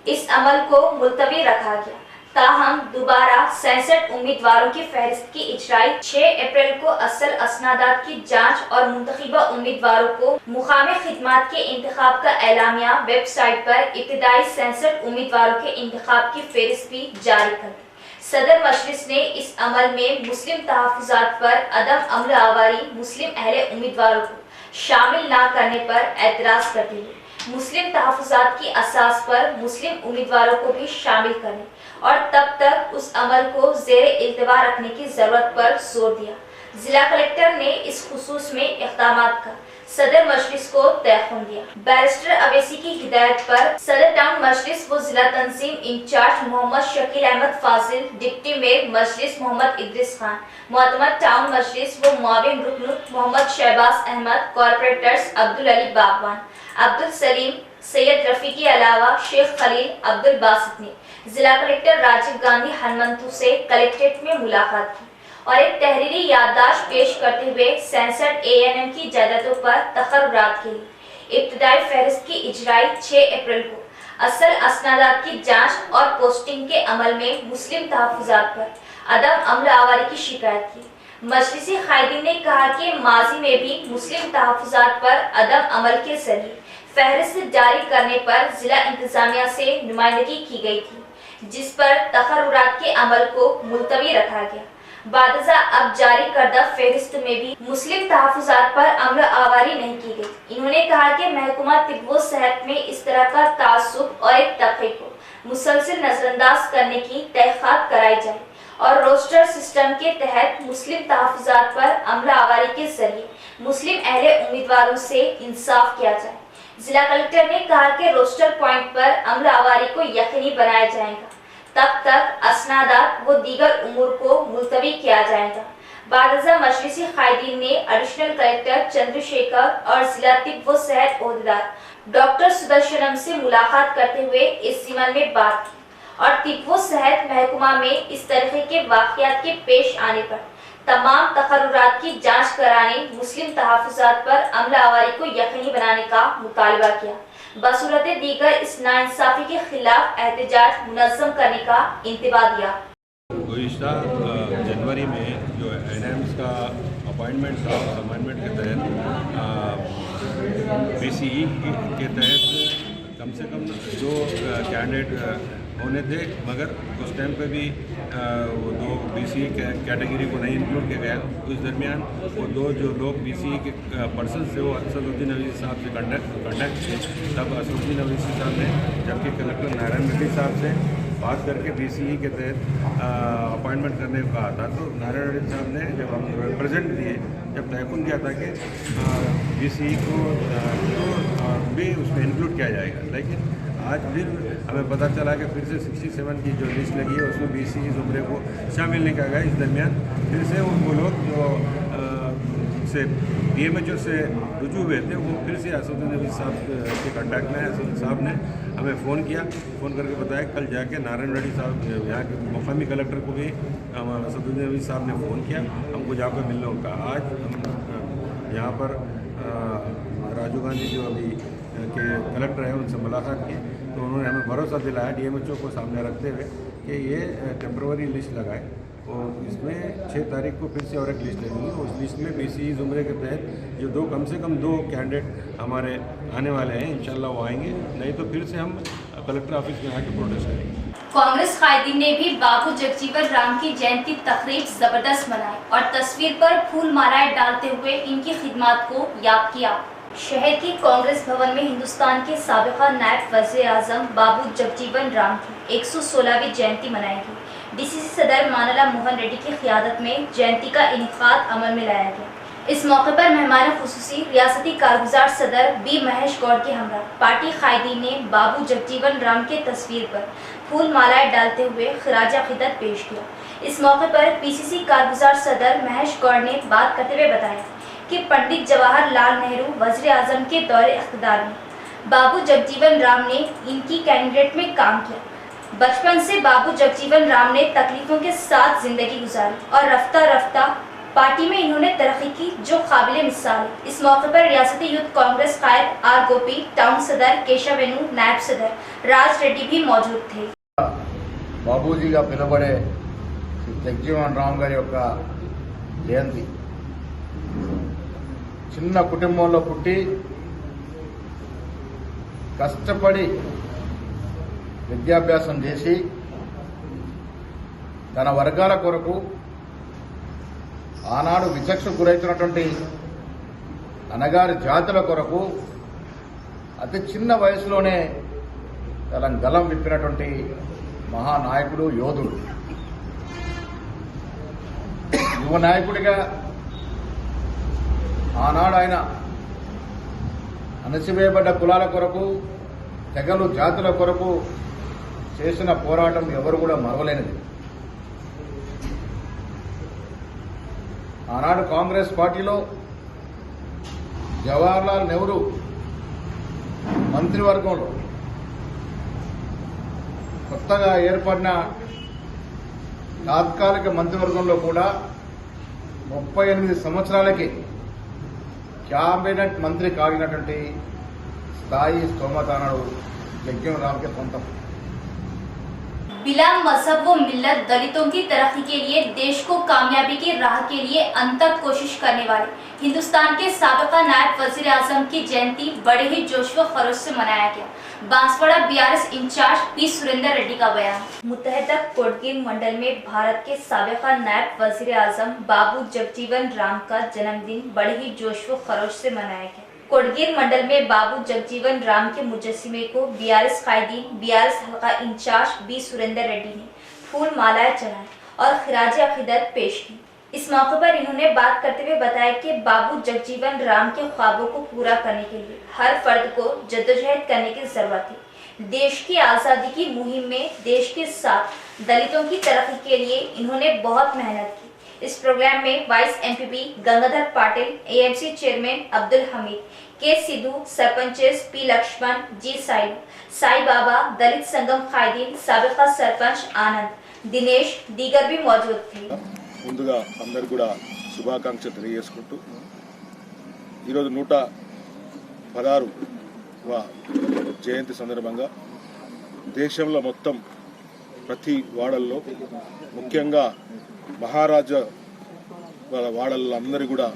इस अमल को मुलतवी रखा गया। ताहम दोबारा 67 उम्मीदवारों की फहरिस्त की इजराई 6 अप्रैल को असल असनादात की जांच और मुंतखबा उम्मीदवारों को मुकामी खिदमात के इंतखाब का एलामिया वेबसाइट पर इब्तिदाई 67 उम्मीदवारों के इंतखाब की फहरिस्त भी जारी कर दी। सदर मजलिस ने इस अमल में मुस्लिम तहफ़्फ़ुज़ात पर अदम अमल आवारी मुस्लिम अहले उम्मीदवारों को शामिल न करने पर एतराज़ करते हुए मुस्लिम तहफ़्फ़ुज़ात की असास पर मुस्लिम उम्मीदवारों को भी शामिल करने और तब तक उस अमल को ज़ेरे इल्तिवा रखने की जरूरत पर जोर दिया। जिला कलेक्टर ने इस खुसूस में इक़दामात का सदर मजलिस को तयक़ुन दिया। बैरिस्टर ओवैसी की हिदायत पर सदर टाउन मजलिस व जिला तंजीम इंचार्ज मोहम्मद शकील अहमद फाजिल, डिप्टी मेयर मजलिस मोहम्मद इद्रिस खान, मुअतमद टाउन मजलिस व मुआविन रुकन मोहम्मद शहबाज अहमद, कॉर्पोरेटर्स अब्दुल अली बागवान, अब्दुल सलीम, सैयद रफ़ी के अलावा शेख खलील, अब्दुल बासित ने जिला कलेक्टर राजीव गांधी हनुमंतु से कलेक्ट्रेट में मुलाकात की और एक तहरीरी याददाश्त पेश करते हुए सेंसर्ड ANM की जायदादों पर तकर्रुरात के लिए इब्तदाई फहरिस्त की इजराई 6 अप्रैल को असल असनादात की जांच और पोस्टिंग के अमल में मुस्लिम तहफ्फुजात पर अदम अमल आवारी की शिकायत की। मजलिसी कायदीन ने कहा कि माजी में भी मुस्लिम तहफ्फुजात पर अदम अमल के जरिए फहरिस्त जारी करने पर जिला इंतजामिया से नुमाइंदगी की गई थी, जिस पर तकर्रुरात के अमल को मुलतवी रखा गया। बादजा अब जारी करदा फहरिस्त में भी मुस्लिम तहफ्फुजात पर अमल आवारी नहीं की गई। इन्होंने कहा कि महकमा तिब्ब व सेहत में इस तरह का तासुब और एक तबके को मुसलसल नजरअंदाज करने की तहकीकात कराई जाए और रोस्टर सिस्टम के तहत मुस्लिम तहफ्फुजात पर अमल आवारी के जरिए मुस्लिम अहले उम्मीदवारों से इंसाफ किया जाए। जिला कलेक्टर ने कहा कि रोस्टर पॉइंट पर अमल आवारी को यकीनी बनाया जाएगा, तब तक असनादात व दीगर उमूर को मुलतवी किया जाएगा। बादजा मजलिसी कायदीन ने एडिशनल कलेक्टर चंद्रशेखर और जिला तिब्ब व सेहत ओहदेदार डॉक्टर सुदर्शनम से मुलाकात करते हुए इस जिम्मन में बात की और तिब्ब व सेहत महकमा में इस तरह के वाक़यात के पेश आने पर तमाम तकर्रुरात की जांच कराने, मुस्लिम तहफ्फुजात पर अमल आवारी को यकीनी बनाने का मुतालबा किया। बसूरत दीगर इस नाइंसाफी के खिलाफ एहतजाज मुनज़्ज़म करने का इंतबा दिया। गुज़िश्ता जनवरी में जो NMs का अपॉइंटमेंट था, उस अपॉइंटमेंट के तहत BCE के तहत कम से कम 2 कैंडिडेट होने थे, मगर उस टाइम पे भी वो 2 BCE कैटेगरी को नहीं इंक्लूड किया गया। उस दरमियान वो 2 जो लोग BCE के पर्सन थे वो असदुद्दीन अवीसी साहब से कॉन्टैक्ट थे। तब असदुद्दीन अवीसी साहब ने जबकि कलेक्टर नारायण रेड्डी साहब से बात करके BCE के तहत अपॉइंटमेंट करने को कहा था, तो नारायण रेड्डी साहब ने जब हम रिप्रेजेंट दिए, जब तयकुन किया था कि BCE को भी उसमें इंक्लूड किया जाएगा, लेकिन आज फिर हमें पता चला कि फिर से 67 की जो लिस्ट लगी है उसमें BCE ज़ुमरे को शामिल नहीं किया गया। इस दरमियान फिर से वो लोग जो से DMHO से रुजू हुए थे वो फिर से असदुद्दीन अवीसी साहब के कांटेक्ट में। असदुद्दीन साहब ने हमें फ़ोन किया, फ़ोन करके बताया कल जाके नारायण रेड्डी साहब यहाँ के मुकामी कलेक्टर को भी असदुद्दीन अवीसी साहब ने फ़ोन किया, हमको जाकर मिलने को कहा। आज हम यहाँ पर राजीव गांधी जो अभी के कलेक्टर है उनसे मुलाकात की, तो उन्होंने हमें भरोसा दिलाया DMHO को सामने रखते हुए कि ये टेम्प्रेरी लिस्ट लगाए और इसमें 6 तारीख को फिर से और एक लिस्ट लगेगी। उस लिस्ट में BCE ज़ुमरे के तहत जो कम से कम 2 कैंडिडेट हमारे आने वाले हैं, इंशाल्लाह वो आएंगे, नहीं तो फिर से हम कलेक्टर ऑफिस में आके प्रोटेस्ट करेंगे। कांग्रेस कायदीन ने भी बाबू जगजीवन राम की जयंती तकरीब जबरदस्त मनाई और तस्वीर पर फूल मालाएं डालते हुए इनकी खिदमत को याद किया। शहर की कांग्रेस भवन में हिंदुस्तान के साबिका नायब वज़ीर आज़म बाबू जगजीवन राम की 116वीं जयंती मनाएगी। DCC सदर मानला मोहन रेड्डी की क़ियादत में जयंती का इनेकाद अमल में लाया गया। इस मौके पर मेहमान खुसूसी रियासती कारगुजार सदर B महेश गौड़ के हमरा पार्टी कायदीन ने बाबू जगजीवन राम के तस्वीर पर फूल मालाएं डालते हुए खिराज अक़ीदत पेश किया। इस मौके पर PCC कारगुजार सदर महेश गौड़ ने बात करते हुए बताया कि पंडित जवाहरलाल नेहरू वज़ीर आज़म के दौरे इख्तिदार में बाबू जगजीवन राम ने इनकी कैंडिडेट में काम किया। बचपन से बाबू जगजीवन राम ने तकलीफों के साथ जिंदगी गुजारी और रफ्ता रफ्ता पार्टी में इन्होंने तरक्की की, जो काबिल मिसाल है। इस मौके पर रियासती यूथ कांग्रेस कायद R गोपी, टाउन सदर केशव वेणु, नायब सदर राज रेड्डी भी मौजूद थे। బాబూజీగా పిలువబడే జగజీవన్ రామ్ గారి యొక్క జయంతి చిన్న కుటుంబంలో పుట్టి కష్టపడి విద్యాభ్యాసం చేసి తన వర్గాల కొరకు ఆనాడు విచక్షకు గురైతున్నటువంటి అనగారి జాతుల కొరకు అతి చిన్న వయసులోనే తన గలం విప్పినటువంటి మహానాయకుడు, యోధుడు. యువ నాయకుడిగా ఆనాడు ఆయన అణచివేయబడ్డ కులాల కొరకు, తెగలు, జాతుల కొరకు చేసిన పోరాటం ఎవరు కూడా మరవలేనిది. ఆనాడు కాంగ్రెస్ పార్టీలో జవహర్లాల్ నెహ్రూ మంత్రివర్గంలో కొత్తగా ఏర్పడిన తాత్కాలిక మంత్రివర్గంలో కూడా 38 సంవత్సరాలకి క్యాబినెట్ మంత్రి కాగినటువంటి స్థాయి స్తోమత అన్నాడు జగ్జీవన్ రామ్కే సొంతం. बिला मजहब व मिल्लत दलितों की तरक्की के लिए देश को कामयाबी की राह के लिए अंतक कोशिश करने वाले हिंदुस्तान के साबिका नायब वजीर आजम की जयंती बड़े ही जोश व खरोश से मनाया गया। बांसवाड़ा बीआरएस इंचार्ज पी सुरेंद्र रेड्डी का बयान। मुत्तहदा कोटगीर मंडल में भारत के साबिका नायब वजीर आजम बाबू जगजीवन राम का जन्मदिन बड़े ही जोश व खरोश से मनाया गया। कोटगीर मंडल में बाबू जगजीवन राम के मुजस्सिमे को बीआरएस कायदीन बीआरएस हल्का इंचार्ज बी सुरेंद्र रेड्डी ने फूल मालाएं चढ़ाई और खिराज अकीदत पेश की। इस मौके पर इन्होंने बात करते हुए बताया कि बाबू जगजीवन राम के ख्वाबों को पूरा करने के लिए हर फर्द को जद्दोजहद करने की जरूरत है। देश की आज़ादी की मुहिम में देश के साथ दलितों की तरक्की के लिए इन्होंने बहुत मेहनत की। इस प्रोग्राम में vice MPP Gangadhar Patil, AMC chairman Abdul Hamid, के सिद्धू, सरपंचेस पी लक्ष्मण, जी साई बाबा, दलित संगम कायदीन, साबिका सरपंच आनंद, दिनेश दीगर भी मौजूद थे। ముందుగా అందరు కూడా శుభాకాంక్షలు తెలియజేసుకుంటూ ఈరోజు 116వ జయంతి సందర్భంగా దేశంలో మొత్తం ప్రతి వాడల్లో ముఖ్యంగా మహారాజా వాళ్ళ వాడల్లో అందరూ కూడా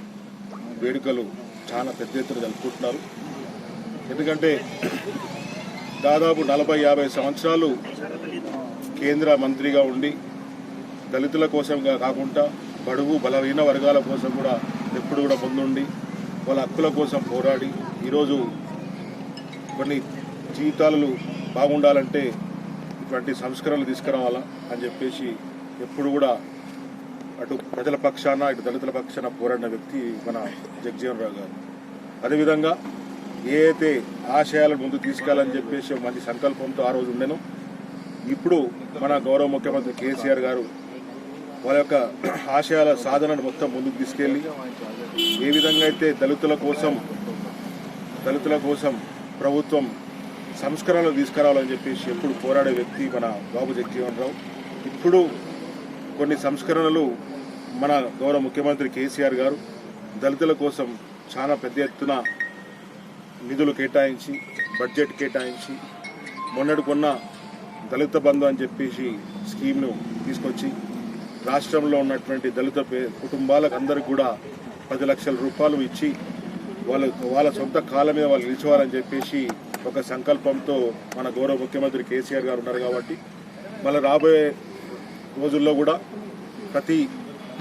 వేడుకలు చాలా పెద్ద ఎత్తున జరుపుకుంటున్నారు. ఎందుకంటే దాదాపు 40-50 సంవత్సరాలు కేంద్ర మంత్రిగా ఉండి దళితుల కోసంగా కాకుండా బడుగు బలహీన వర్గాల కోసం కూడా ఎప్పుడు కూడా ముందుండి వాళ్ళ హక్కుల కోసం పోరాడి ఈరోజు కొన్ని జీవితాలు బాగుండాలంటే ఇటువంటి సంస్కరణలు తీసుకురావాలా అని చెప్పేసి ఎప్పుడు కూడా అటు ప్రజల పక్షాన ఇటు దళితుల పక్షాన పోరాడిన వ్యక్తి మన జగజీవన్ రావు గారు. అదేవిధంగా ఏ అయితే ఆశయాలను ముందుకు తీసుకెళ్లాలని చెప్పేసి మంచి సంకల్పంతో ఆ రోజు ఉండేను. ఇప్పుడు మన గౌరవ ముఖ్యమంత్రి కేసీఆర్ గారు వాళ్ళ యొక్క ఆశయాల సాధనను మొత్తం ముందుకు తీసుకెళ్ళి ఏ విధంగా అయితే దళితుల కోసం ప్రభుత్వం సంస్కరణలు తీసుకురావాలని చెప్పేసి ఎప్పుడు పోరాడే వ్యక్తి మన బాబు జగజీవన్ రావు. ఇప్పుడు కొన్ని సంస్కరణలు మన గౌరవ ముఖ్యమంత్రి కేసీఆర్ గారు దళితుల కోసం చాలా పెద్ద ఎత్తున నిధులు కేటాయించి బడ్జెట్ కేటాయించి మొన్నటికొన్న దళిత బంధు అని చెప్పేసి స్కీమ్ను తీసుకొచ్చి రాష్ట్రంలో ఉన్నటువంటి దళిత కుటుంబాలకు అందరికి కూడా 10 లక్షల రూపాయలు ఇచ్చి వాళ్ళ సొంత కాళ్ళ మీద వాళ్ళు నిలిచేవారని చెప్పేసి ఒక సంకల్పంతో మన గౌరవ ముఖ్యమంత్రి కేసీఆర్ గారు ఉన్నారు. కాబట్టి మళ్ళీ రాబోయే రోజుల్లో కూడా ప్రతి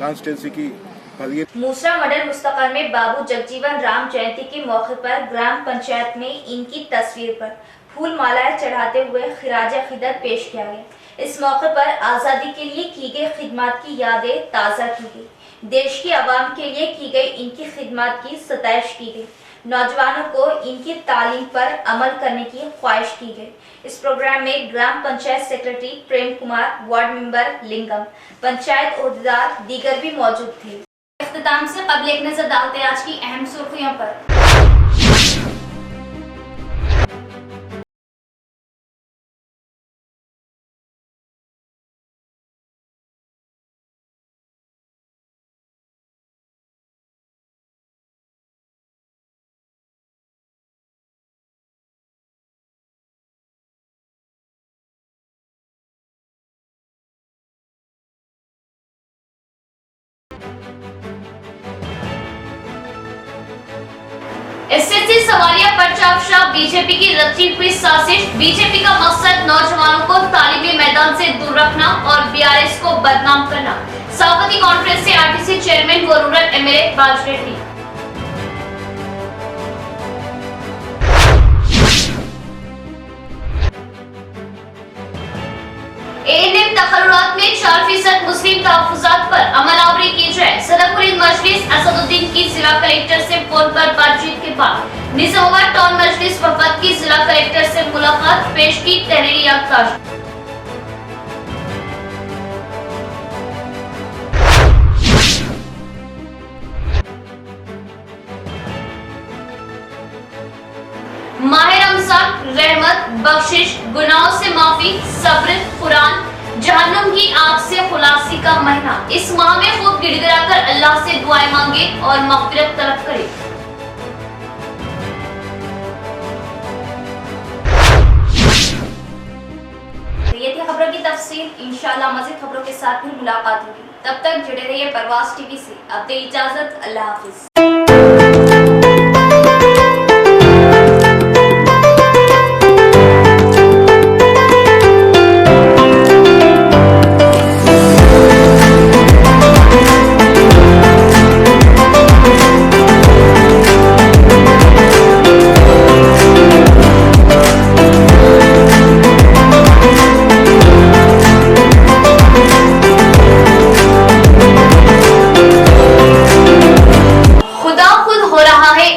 కాన్స్టిట్యున్సీకి 15 मूसरा मॉडल मुस्तकाल में बाबू जगजीवन राम जयंती के मौके पर ग्राम पंचायत में इनकी तस्वीर पर फूल मालाएं चढ़ाते हुए खिराज अकीदत पेश किया गया। इस मौके पर आज़ादी के लिए की गई खिदमत की यादें ताज़ा की गई। देश की आवाम के लिए की गई इनकी खिदमत की सताइश की गई। नौजवानों को इनकी तालीम पर अमल करने की ख्वाहिश की गई। इस प्रोग्राम में ग्राम panchayat secretary Prem Kumar, ward member लिंगम, पंचायत ओहदेदार दीगर भी मौजूद थे। इख्तिताम से कबल एक नजर डालते आज की अहम सुर्खियों पर। एसएससी सवालिया पर्चा अफशां, बीजेपी की रची हुई साजिश। बीजेपी का मकसद नौजवानों को तालीमी मैदान से दूर रखना और बीआरएस को बदनाम करना। सभापति कॉन्फ्रेंस से आरटीसी चेयरमैन व रूरल एमएलए बाज रेड्डी। एएनएम तकर्रुरात में 4% मुस्लिम तहफ्फुजात पर अमलावरी की जाए। सदर मुरीद मजलिस असदुद्दीन की जिला कलेक्टर से फोन पर बातचीत के बाद निजामाबाद टाउन मजलिस वफद की जिला कलेक्टर से मुलाकात, पेश की तहरीरी याददाश्त। माह रमजान रहमत, बख्शिश, गुनाहों से माफी, सब्र, कुरान, जहन्नुम की आग से खुलासी का महीना, इस माह में खूब गिड़गिड़ाकर अल्लाह से दुआएं मांगे और मग़फ़िरत तलब करें। ये थी खबरों की तफसील। इंशाअल्लाह मज़ीद खबरों के साथ भी मुलाकात होगी। तब तक जुड़े रहिए परवाज़ टीवी से। अब दे इजाजत, अल्लाह हाफिज।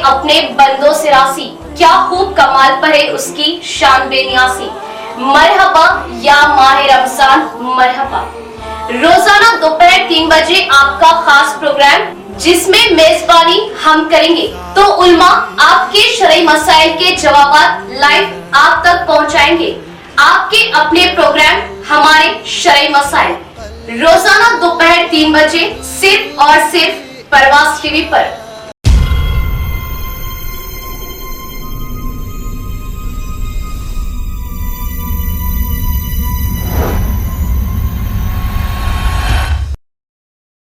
अपने बंदों से रासी, क्या खूब कमाल पर है उसकी शान बेनियासी। मरहबा या माह रमजान मरहबा। रोजाना दोपहर 3 बजे आपका खास प्रोग्राम, जिसमें मेजबानी हम करेंगे तो उल्मा आपके शरई मसाइल के जवाब लाइव आप तक पहुंचाएंगे। आपके अपने प्रोग्राम हमारे शरई मसाइल, रोजाना दोपहर 3 बजे सिर्फ और सिर्फ परवाज़ टीवी पर।